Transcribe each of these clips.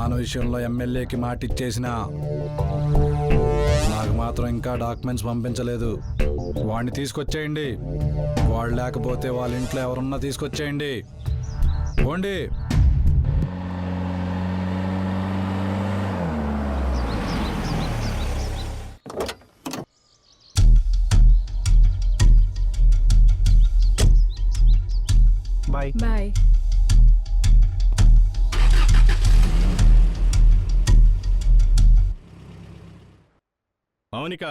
నాన్న విషయంలో ఎమ్మెల్యేకి మాట ఇచ్చేసిన నాకు మాత్రం ఇంకా డాక్యుమెంట్స్ పంపించలేదు. వాడిని తీసుకొచ్చేయండి. వాడు లేకపోతే వాళ్ళ ఇంట్లో ఎవరున్నా తీసుకొచ్చేయండి. పోండి. Bye bye. మౌనిక,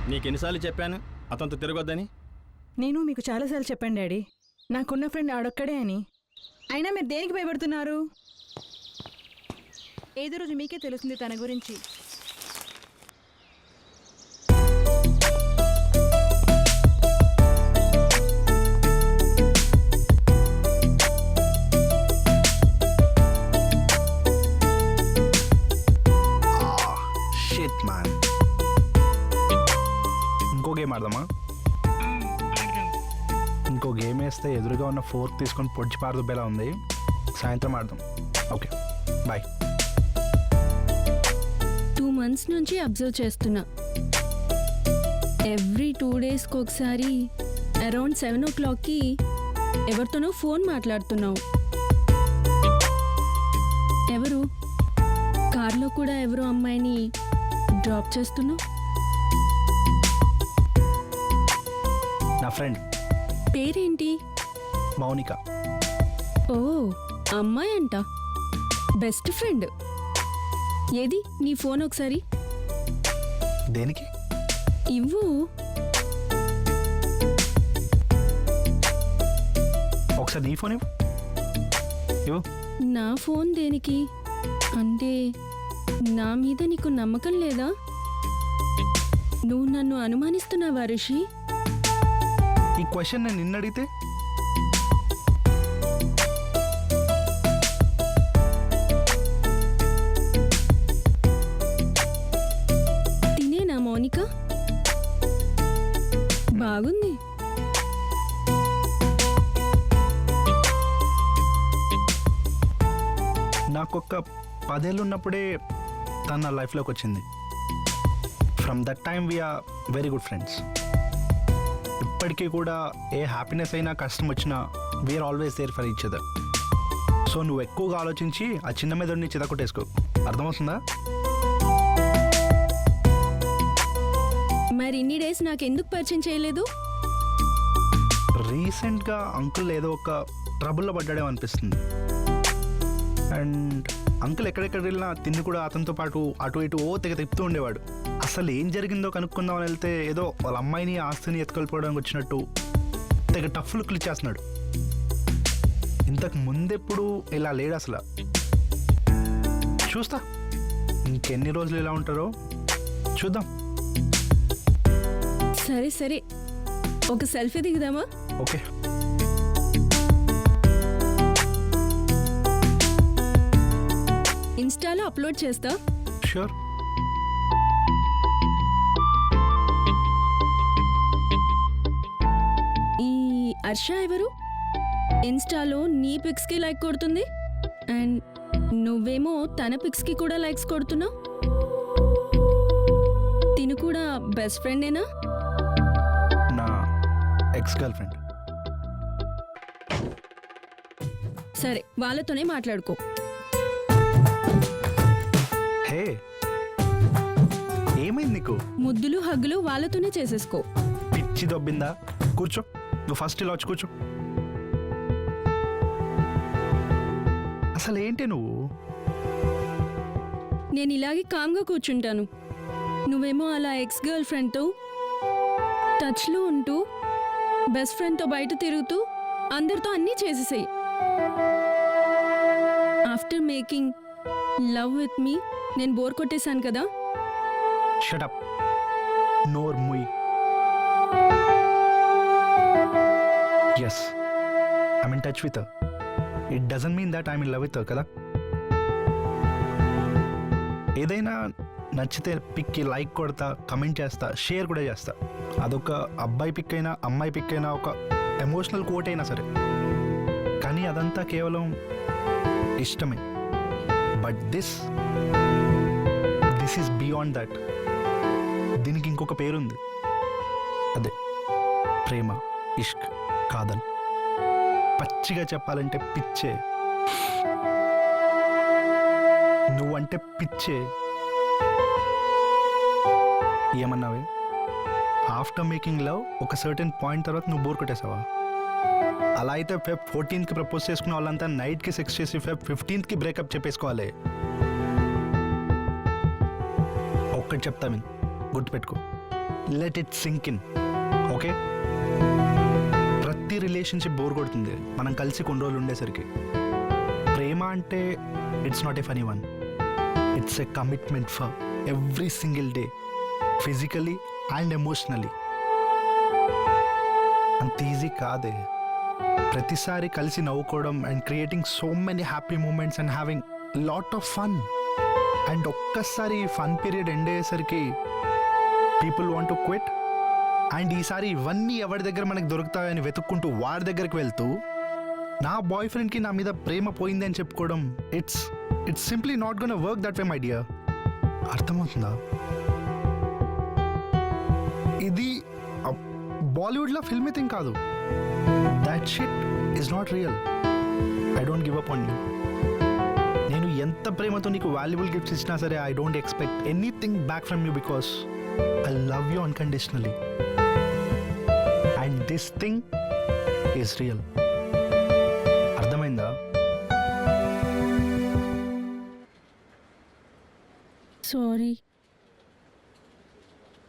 నీకెన్నిసార్లు చెప్పాను అతనితో తిరగొద్దని? నేను మీకు చాలాసార్లు చెప్పాను డాడీ, నాకున్న ఫ్రెండ్ ఆడొక్కడే అని. అయినా మీరు దేనికి భయపడుతున్నారు? ఏదో రోజు మీకే తెలుస్తుంది తన గురించి. Shit man. ఇంకో గేమ్ ఆడదామా? ఇంకో గేమ్ వేస్తే ఎదురుగా ఉన్న ఫోర్క్ తీసుకొని పొడిచి పారదుబ్బేలా ఉంది. సాయంత్రం ఆడదాం. Okay bye. 2 months నుంచి అబ్జర్వ్ చేస్తున్నా. ఎవ్రీ 2 daysకి ఒకసారి అరౌండ్ 7 o'clockకి ఎవరితోనో ఫోన్ మాట్లాడుతున్నావు. ఎవరు? కార్లో కూడా ఎవరో అమ్మాయిని డ్రాప్ చేస్తున్నావు. నా ఫ్రెండ్. పేరేంటి? మౌనిక. ఓ, అమ్మాయి అంట. Best friend. ఏది నీ ఫోన్ ఒకసారి దేనికి? ఇవ్వు. ఒకసారి నీ ఫోన్ ఇవ్వు. నా ఫోన్ దేనికి? అంటే నా మీద నీకు నమ్మకం లేదా? నువ్వు నన్ను అనుమానిస్తున్నావా ఋషి? ఈ క్వశ్చన్ నేను నిన్న అడిగితే తినేనా మౌనిక? బాగుంది. నాకొక 10 ఏళ్ళు ఉన్నప్పుడే తను నా లైఫ్లోకి వచ్చింది. From that time we are very good friends. ఇప్పటికీ కూడా ఏ హ్యాపీనెస్ అయినా కష్టం వచ్చినా we are always there for each other. So నువ్వు ఎక్కువగా ఆలోచించి ఆ చిన్న మెదడుని చితకొట్టేసుకో. అర్థమవుతుందా? మరి ఇన్ని డేస్ నాకు ఎందుకు పరిచయం చేయలేదు? రీసెంట్గా అంకుల్ ఏదో ఒక ట్రబుల్లో పడ్డాడేమో అనిపిస్తుంది. అండ్ అంకుల్ ఎక్కడెక్కడ వెళ్ళినా తిండి కూడా అతనితో పాటు అటు ఇటు తెగ తిప్పుతూ ఉండేవాడు. అసలు ఏం జరిగిందో కనుక్కుందామని వెళ్తే ఏదో వాళ్ళ అమ్మాయిని ఆస్తిని ఎత్తుకెళ్ళిపోవడానికి వచ్చినట్టు తెగ టఫ్ లుక్లు ఇచ్చేస్తున్నాడు. ఇంతకు ముందెప్పుడు ఇలా లేడు అసలు. చూస్తా ఇంకెన్ని రోజులు ఇలా ఉంటారో చూద్దాం. సరే సరే, ఒక సెల్ఫీ దిగుదామా? ఓకే. ఇన్స్టాలో అప్లోడ్ చేస్తా. షూర్. ఈ హర్ష ఎవరు? ఇన్స్టాలో నీ పిక్స్కి లైక్ కొడుతుంది అండ్ నువ్వేమో తన పిక్స్కి కూడా లైక్స్ కొడుతున్నావు. తిను కూడా బెస్ట్ ఫ్రెండేనా? నా ఎక్స్ గర్ల్ ఫ్రెండ్. సరే, వాళ్ళతోనే మాట్లాడుకో. హే, ఏమైంది నీకు? ముద్దులు హగ్గులు వాళ్ళతోనే చేసేసుకో. పిచ్చి దొబ్బిందా? కూర్చో. నువ్వు ఫస్ట్ ఇలా వచ్చి కూర్చో. అసలు ఏంటి నువ్వు? నేను ఇలాగే కామ్గా కూర్చుంటాను. నువ్వేమో అలా ఎక్స్ గర్ల్ ఫ్రెండ్తో టచ్లో ఉంటూ బెస్ట్ ఫ్రెండ్తో బయట తిరుగుతూ అందరితో అన్నీ చేసేసాయి. After making love with me నేను బోర్ కొట్టేశాను కదా. Shut up. నోర్ ముయ్. Yes, I'm in touch with her. It doesn't mean that I'm in love with her కదా. ఏదైనా నచ్చితే పిక్కి లైక్ కొడతా, కమెంట్ చేస్తా, షేర్ కూడా చేస్తా. అదొక అబ్బాయి పిక్ అయినా అమ్మాయి పిక్ అయినా ఒక ఎమోషనల్ కోట్ అయినా సరే. కానీ అదంతా కేవలం ఇష్టమే. But this is beyond that. దీనికి ఇంకొక పేరుంది, అదే ప్రేమ, ఇష్క్, కాదల్. పచ్చిగా చెప్పాలంటే పిచ్చే. నువ్వంటే పిచ్చే. ఏమన్నావే? ఆఫ్టర్ మేకింగ్ లవ్ ఒక సర్టెన్ పాయింట్ తర్వాత నువ్వు బోర్ కొట్టేసావా? అలా అయితే Feb 14th ప్రపోజ్ చేసుకున్న వాళ్ళంతా నైట్కి సెక్స్ చేసి Feb 15th బ్రేకప్ చెప్పేసుకోవాలి. ఒక్కటి చెప్తా విన్, గుర్తుపెట్టుకో, let it sink in. Okay? ప్రతి రిలేషన్షిప్ బోర్ కొడుతుంది మనం కలిసి కొన్ని రోజులు ఉండేసరికి. ప్రేమ అంటే it's not a funny one, it's a commitment for every single day, physically and emotionally. అంత ఈజీ కాదే. ప్రతిసారి కలిసి నవ్వుకోవడం and creating so many happy moments and having lot of fun. And ఒక్కసారి ఫన్ పీరియడ్ ఎండ్ అయ్యేసరికి people want to quit. And ఈసారి ఇవన్నీ ఎవరి దగ్గర మనకు దొరుకుతాయని వెతుక్కుంటూ వాడి దగ్గరికి వెళ్తూ నా బాయ్ ఫ్రెండ్కి నా మీద ప్రేమ పోయింది అని చెప్పుకోవడం, it's simply not gonna work that way my dear. అర్థమవుతుందా? ఇది బాలీవుడ్లో ఫిల్మీ థింగ్ కాదు. That shit is not real. I don't give up on you. నేను ఎంత ప్రేమతో నీకు వాల్యుబుల్ గిఫ్ట్స్ ఇచ్చినా సరే I don't expect anything back from you because I love you unconditionally. And this thing is real. అర్థమైందా? Sorry.